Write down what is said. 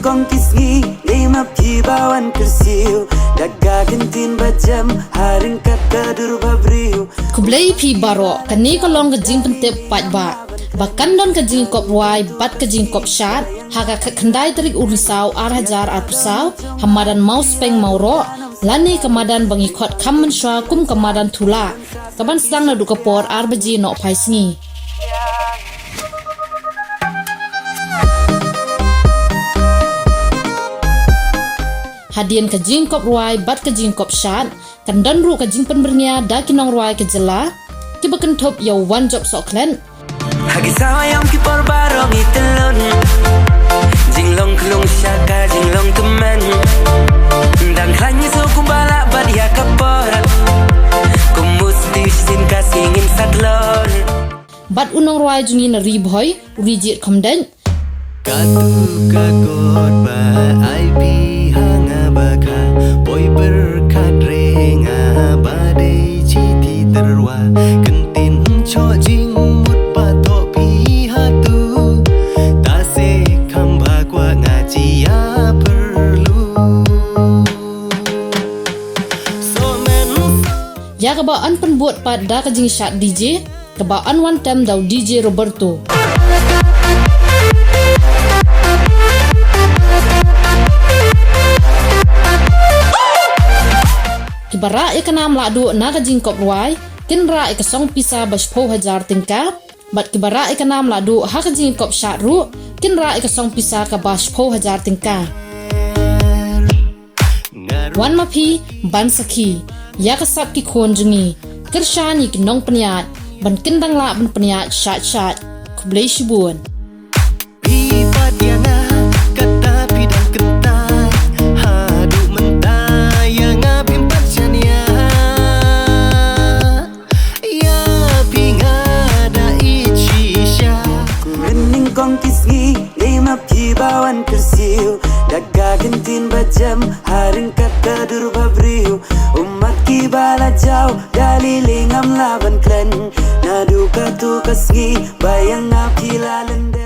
kong kisgi lima pibawan kersiu daga gentin bajam haring kata dur babriu kublai pi baro kani kolong kejing pentep pat ba bakan don kejing kop ruai bat kejing kop shat haga khandai terik urisau arhajar arpusau hamadan mau speng mauro lani kamadan bangikot kammen shwa kum kamadan thula kaban sedang nadu kapor arbaji no paisni hadian kejing kop ruai bat kejing kop shat kandan ru kejing penbernya da kinong ruai kejela kibakan top ya one job soklen hagi sawayam ki porbarong itelon jinglong klung syaka jinglong teman dan hanya so kumbala bad ya kapor kumusti sin kasingin satlon bat unong ruai jungi na riboy rijit komden katu kakot ba ai bi hanga baka boy berkat renga badai citi terwa kentin cho jing mut patok pi hatu tase kamba kwa ngaji ya perlu so men ya kebaan penbuat pada kejing shat DJ kebaan one time dau DJ Roberto kibara ikanam ladu na kejing kop ruai kinra ikasong pisa bashpo hajar tingka bat kibara ikanam ladu ha kejing kop shat ru kinra ikasong pisa ka bashpo hajar tingka wan mapi ban saki ya kasap ki khon jungi kershani ki nong peniat ban kindang la ban peniat shat shat kublai shibun pipat yang kata pidang kentai hadu mentai yang pimpat jania ya pingada icisha kuning kong kisgi lima pibawan kersiu daga gentin bajam haring kata dur babriu umat kibala jauh dari lingam laban klen nadu katu kasgi bayang api lalende